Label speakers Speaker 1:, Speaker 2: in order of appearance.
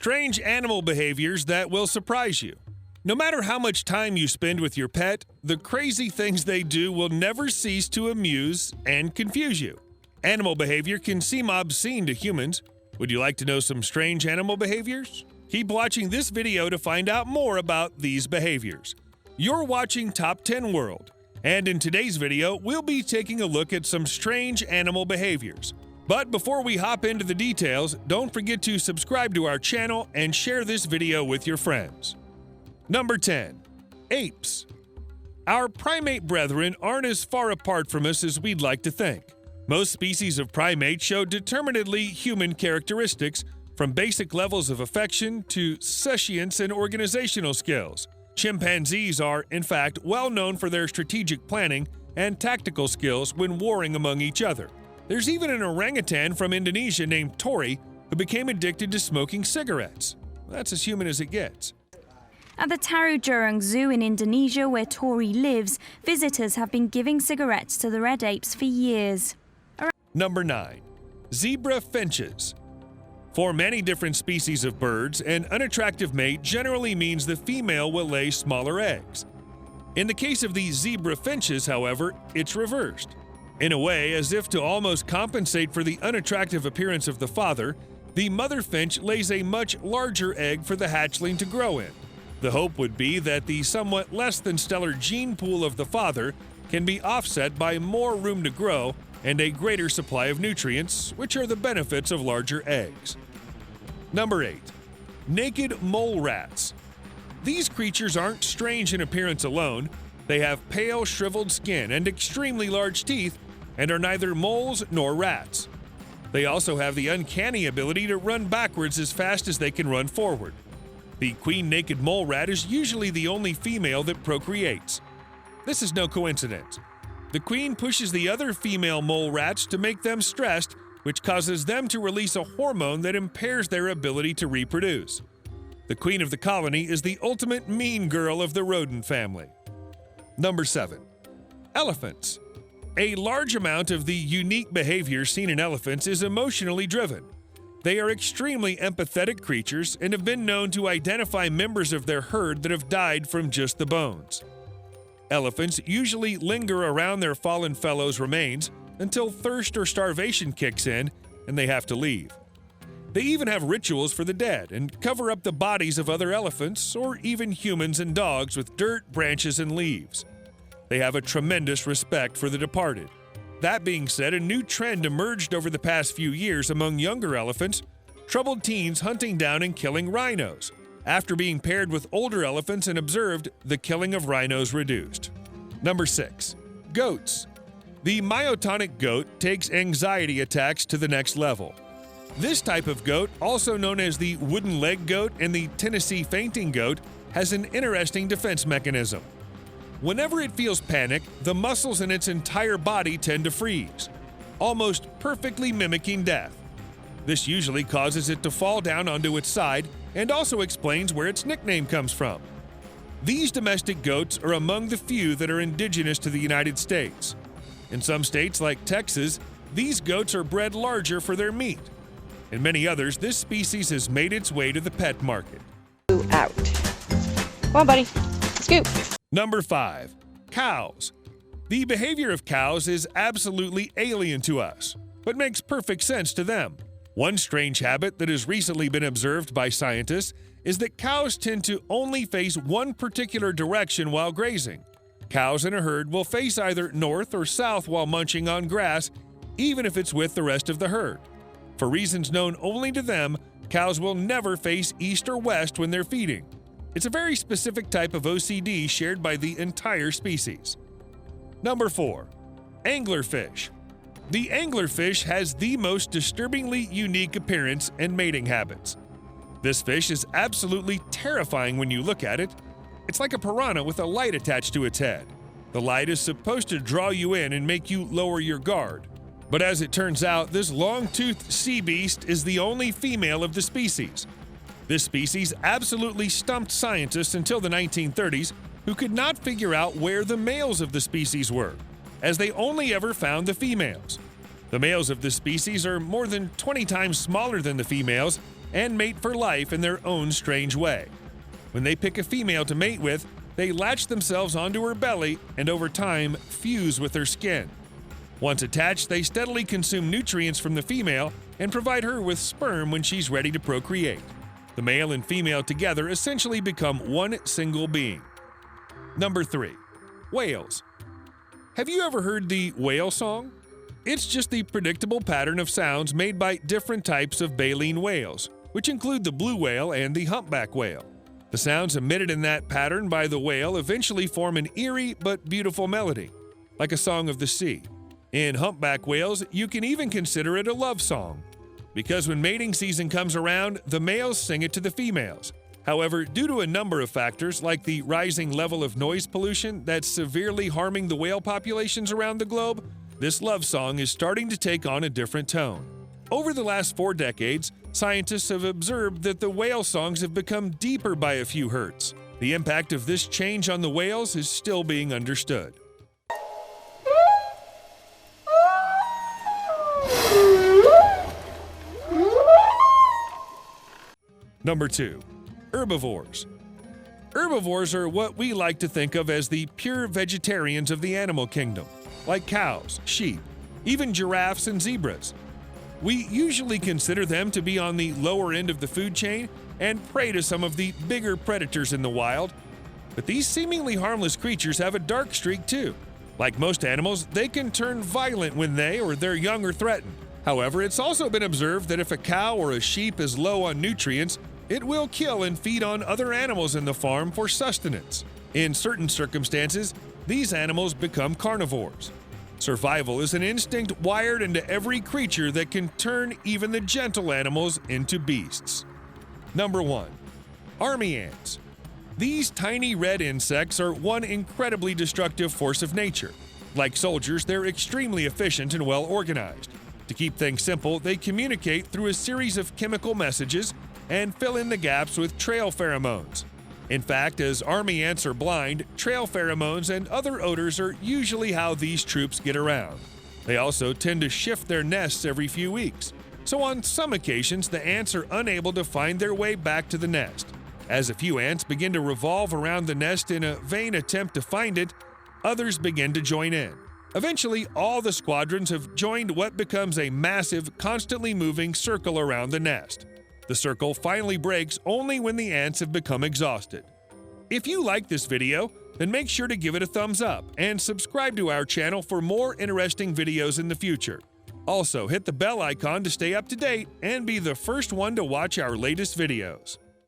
Speaker 1: Strange animal behaviors that will surprise you. No matter how much time you spend with your pet, the crazy things they do will never cease to amuse and confuse you. Animal behavior can seem obscene to humans. Would you like to know some strange animal behaviors? Keep watching this video to find out more about these behaviors. You're watching Top 10 World, and in today's video, we'll be taking a look at some strange animal behaviors. But before we hop into the details, don't forget to subscribe to our channel and share this video with your friends. Number 10. Apes. Our primate brethren aren't as far apart from us as we'd like to think. Most species of primates show determinedly human characteristics, from basic levels of affection to sentience and organizational skills. Chimpanzees are, in fact, well known for their strategic planning and tactical skills when warring among each other. There's even an orangutan from Indonesia named Tori who became addicted to smoking cigarettes. That's as human as it gets.
Speaker 2: At the Tarujurung Zoo in Indonesia, where Tori lives, visitors have been giving cigarettes to the red apes for years.
Speaker 1: Number 9. Zebra finches. For many different species of birds, an unattractive mate generally means the female will lay smaller eggs. In the case of the zebra finches, however, it's reversed. In a way, as if to almost compensate for the unattractive appearance of the father, the mother finch lays a much larger egg for the hatchling to grow in. The hope would be that the somewhat less than stellar gene pool of the father can be offset by more room to grow and a greater supply of nutrients, which are the benefits of larger eggs. Number 8. Naked mole rats. These creatures aren't strange in appearance alone. They have pale, shriveled skin and extremely large teeth, and are neither moles nor rats. They also have the uncanny ability to run backwards as fast as they can run forward. The queen naked mole rat is usually the only female that procreates. This is no coincidence. The queen pushes the other female mole rats to make them stressed, which causes them to release a hormone that impairs their ability to reproduce. The queen of the colony is the ultimate mean girl of the rodent family. Number 7. Elephants. A large amount of the unique behavior seen in elephants is emotionally driven. They are extremely empathetic creatures and have been known to identify members of their herd that have died from just the bones. Elephants usually linger around their fallen fellows' remains until thirst or starvation kicks in and they have to leave. They even have rituals for the dead and cover up the bodies of other elephants or even humans and dogs with dirt, branches, and leaves. They have a tremendous respect for the departed. That being said, a new trend emerged over the past few years among younger elephants, troubled teens hunting down and killing rhinos. After being paired with older elephants and observed, the killing of rhinos reduced. Number 6. Goats. The myotonic goat takes anxiety attacks to the next level. This type of goat, also known as the wooden leg goat and the Tennessee fainting goat, has an interesting defense mechanism. Whenever it feels panic, the muscles in its entire body tend to freeze, almost perfectly mimicking death. This usually causes it to fall down onto its side and also explains where its nickname comes from. These domestic goats are among the few that are indigenous to the United States. In some states like Texas, these goats are bred larger for their meat. In many others, this species has made its way to the pet market.
Speaker 3: Out. Come on, buddy. Scoop.
Speaker 1: Number 5. Cows. The behavior of cows is absolutely alien to us, but makes perfect sense to them. One strange habit that has recently been observed by scientists is that cows tend to only face one particular direction while grazing. Cows in a herd will face either north or south while munching on grass, even if it's with the rest of the herd. For reasons known only to them, cows will never face east or west when they're feeding. It's a very specific type of OCD shared by the entire species. Number 4. Anglerfish. The anglerfish has the most disturbingly unique appearance and mating habits. This fish is absolutely terrifying when you look at it. It's like a piranha with a light attached to its head. The light is supposed to draw you in and make you lower your guard. But as it turns out, this long-toothed sea beast is the only female of the species. This species absolutely stumped scientists until the 1930s, who could not figure out where the males of the species were, as they only ever found the females. The males of this species are more than 20 times smaller than the females, and mate for life in their own strange way. When they pick a female to mate with, they latch themselves onto her belly and over time fuse with her skin. Once attached, they steadily consume nutrients from the female and provide her with sperm when she's ready to procreate. The male and female together essentially become one single being. Number 3. Whales. Have you ever heard the whale song? It's just the predictable pattern of sounds made by different types of baleen whales, which include the blue whale and the humpback whale. The sounds emitted in that pattern by the whale eventually form an eerie but beautiful melody, like a song of the sea. In humpback whales, you can even consider it a love song, because when mating season comes around, the males sing it to the females. However, due to a number of factors like the rising level of noise pollution that's severely harming the whale populations around the globe, this love song is starting to take on a different tone. Over the last 4 decades, scientists have observed that the whale songs have become deeper by a few hertz. The impact of this change on the whales is still being understood. Number 2. Herbivores. Herbivores are what we like to think of as the pure vegetarians of the animal kingdom, like cows, sheep, even giraffes and zebras. We usually consider them to be on the lower end of the food chain and prey to some of the bigger predators in the wild. But these seemingly harmless creatures have a dark streak too. Like most animals, they can turn violent when they or their young are threatened. However, it's also been observed that if a cow or a sheep is low on nutrients, it will kill and feed on other animals in the farm for sustenance. In certain circumstances, these animals become carnivores. Survival is an instinct wired into every creature that can turn even the gentle animals into beasts. Number 1. Army ants. These tiny red insects are one incredibly destructive force of nature. Like soldiers, they're extremely efficient and well organized. To keep things simple, they communicate through a series of chemical messages and fill in the gaps with trail pheromones. In fact, as army ants are blind, trail pheromones and other odors are usually how these troops get around. They also tend to shift their nests every few weeks, so on some occasions the ants are unable to find their way back to the nest. As a few ants begin to revolve around the nest in a vain attempt to find it, others begin to join in. Eventually, all the squadrons have joined what becomes a massive, constantly moving circle around the nest. The circle finally breaks only when the ants have become exhausted. If you like this video, then make sure to give it a thumbs up and subscribe to our channel for more interesting videos in the future. Also, hit the bell icon to stay up to date and be the first one to watch our latest videos.